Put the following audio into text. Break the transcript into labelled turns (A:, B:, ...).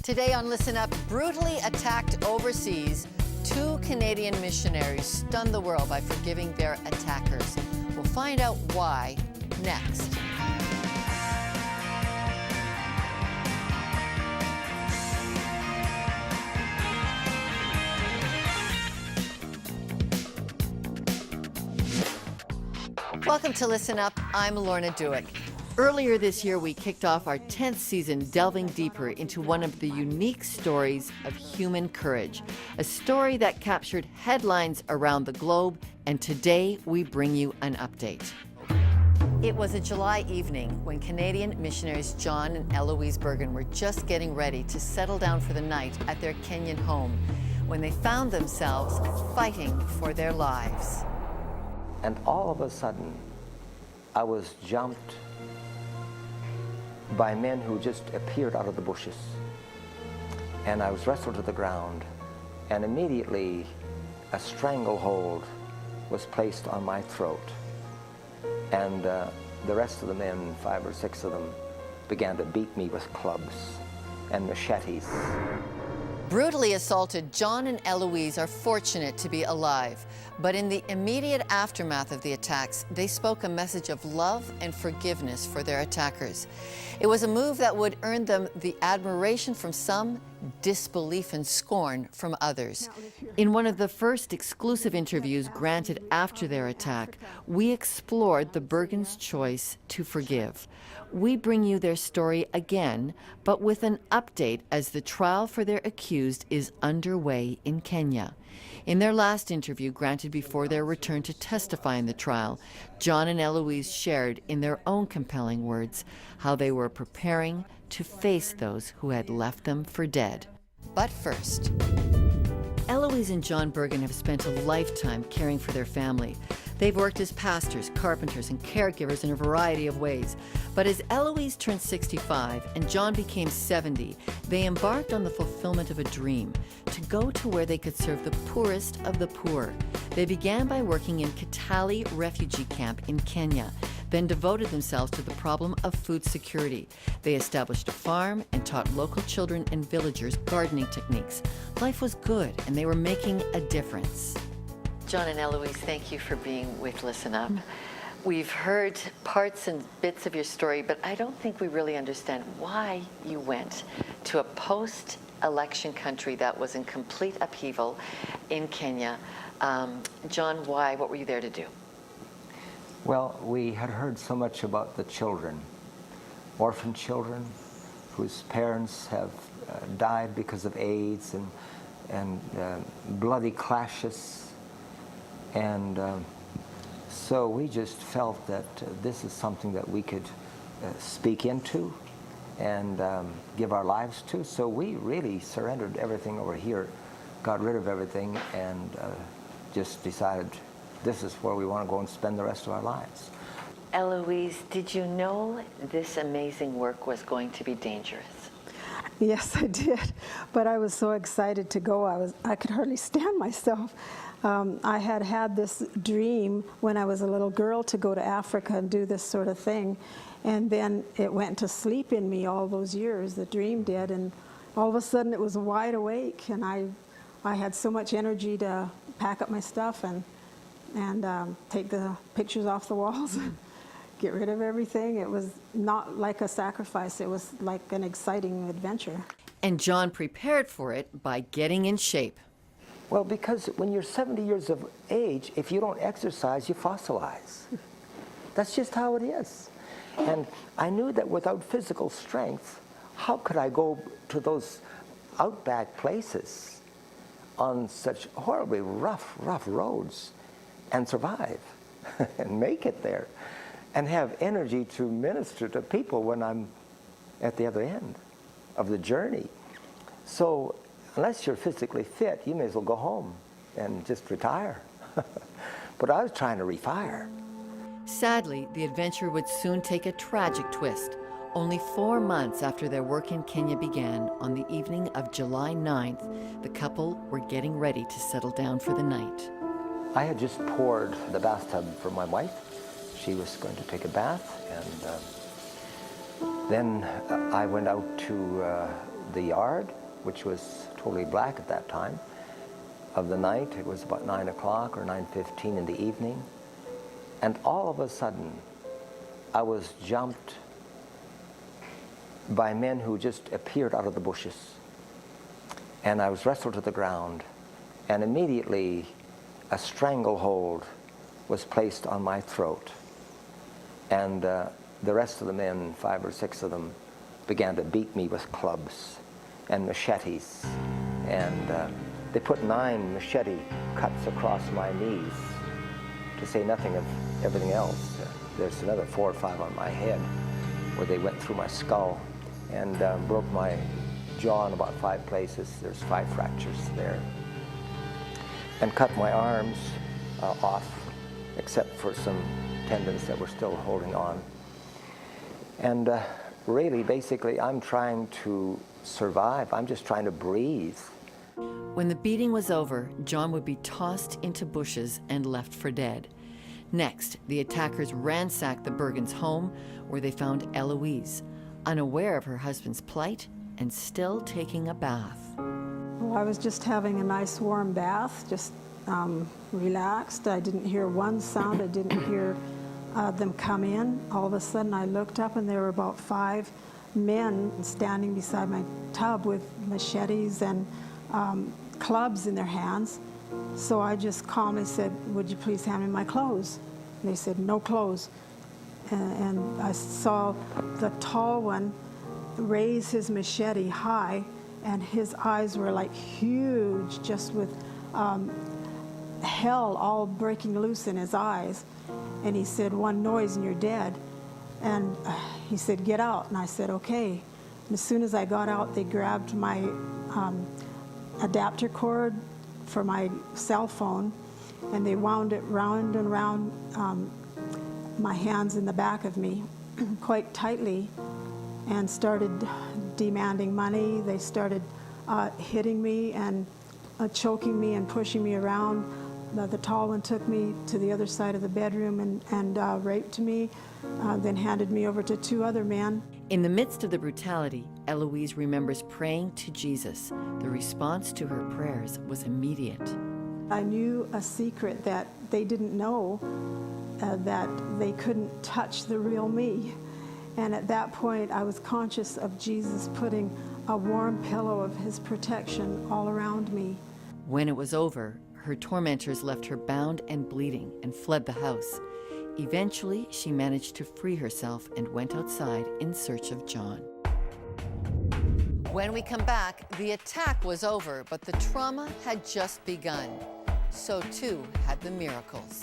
A: Today on Listen Up, brutally attacked overseas, 2 Canadian missionaries stunned the world by forgiving their attackers. We'll find out why next. Welcome to Listen Up. I'm Lorna Dueck. Earlier this year, we kicked off our 10th season delving deeper into one of the unique stories of human courage, a story that captured headlines around the globe, and today we bring you an update. It was a July evening when Canadian missionaries John and Eloise Bergen were just getting ready to settle down for the night at their Kenyan home when they found themselves fighting for their lives.
B: And all of a sudden, I was jumped by men who just appeared out of the bushes. And I was wrestled to the ground, and immediately a stranglehold was placed on my throat. And the rest of the men, 5 or 6 of them, began to beat me with clubs and machetes.
A: Brutally assaulted, John and Eloise are fortunate to be alive. But in the immediate aftermath of the attacks, they spoke a message of love and forgiveness for their attackers. It was a move that would earn them the admiration from some, disbelief and scorn from others. In one of the first exclusive interviews granted after their attack, we explored the Bergens' choice to forgive. We bring you their story again, but with an update as the trial for their accused is underway in Kenya. In their last interview granted before their return to testify in the trial, John and Eloise shared in their own compelling words how they were preparing to face those who had left them for dead. But first, Eloise and John Bergen have spent a lifetime caring for their family. They've worked as pastors, carpenters, and caregivers in a variety of ways. But as Eloise turned 65 and John became 70, they embarked on the fulfillment of a dream to go to where they could serve the poorest of the poor. They began by working in Kitale refugee camp in Kenya, then devoted themselves to the problem of food security. They established a farm and taught local children and villagers gardening techniques. Life was good, and they were making a difference. John and Eloise, thank you for being with Listen Up. We've heard parts and bits of your story, but I don't think we really understand why you went to a post-election country that was in complete upheaval in Kenya. John, why? What were you there to do?
B: Well, we had heard so much about the children, orphan children whose parents have died because of AIDS and bloody clashes. And so we just felt that this is something that we could speak into and give our lives to. So we really surrendered everything over here, got rid of everything, and just decided this is where we want to go and spend the rest of our lives.
A: Eloise, did you know this amazing work was going to be dangerous?
C: Yes, I did, but I was so excited to go. I could hardly stand myself. I had had this dream when I was a little girl to go to Africa and do this sort of thing, and then it went to sleep in me all those years, the dream did, and all of a sudden it was wide awake, and I had so much energy to pack up my stuff and take the pictures off the walls and get rid of everything. It was not like a sacrifice, it was like an exciting adventure.
A: And John prepared for it by getting in shape.
B: Well, because when you're 70 years of age, if you don't exercise, you fossilize. That's just how it is. And I knew that without physical strength, how could I go to those outback places on such horribly rough roads and survive and make it there and have energy to minister to people when I'm at the other end of the journey. So unless you're physically fit, you may as well go home and just retire. But I was trying to refire.
A: Sadly, the adventure would soon take a tragic twist. Only 4 months after their work in Kenya began, on the evening of July 9th, the couple were getting ready to settle down for the night.
B: I had just poured the bathtub for my wife. She was going to take a bath, and then I went out to the yard, which was totally black at that time of the night. It was about 9 o'clock or 9:15 in the evening. And all of a sudden, I was jumped by men who just appeared out of the bushes. And I was wrestled to the ground. And immediately, a stranglehold was placed on my throat. And the rest of the men, 5 or 6 of them, began to beat me with clubs and machetes. And they put 9 machete cuts across my knees, to say nothing of everything else. There's another 4 or 5 on my head where they went through my skull and broke my jaw in about 5 places. There's 5 fractures there. And cut my arms off, except for some tendons that were still holding on. And really, basically, I'm trying to survive. I'm just trying to breathe.
A: When the beating was over, John would be tossed into bushes and left for dead. Next, the attackers ransacked the Bergens' home, where they found Eloise, unaware of her husband's plight and still taking a bath.
C: Well, I was just having a nice warm bath, just relaxed. I didn't hear one sound. I didn't hear them come in. All of a sudden, I looked up, and there were about 5 men standing beside my tub with machetes and clubs in their hands. So I just calmly said, "Would you please hand me my clothes?" And they said, "No clothes." And I saw the tall one raise his machete high, and his eyes were like huge, just with hell all breaking loose in his eyes. And he said, "One noise and you're dead." And he said, "Get out." And I said, "Okay." And as soon as I got out, they grabbed my adapter cord for my cell phone, and they wound it round and round my hands in the back of me quite tightly, and started demanding money. They started hitting me and choking me and pushing me around. The tall one took me to the other side of the bedroom and raped me, then handed me over to 2 other men.
A: In the midst of the brutality, Eloise remembers praying to Jesus. The response to her prayers was immediate.
C: I knew a secret that they didn't know, that they couldn't touch the real me. And at that point, I was conscious of Jesus putting a warm pillow of his protection all around me.
A: When it was over, her tormentors left her bound and bleeding and fled the house. Eventually, she managed to free herself and went outside in search of John. When we come back, the attack was over, but the trauma had just begun. So too had the miracles.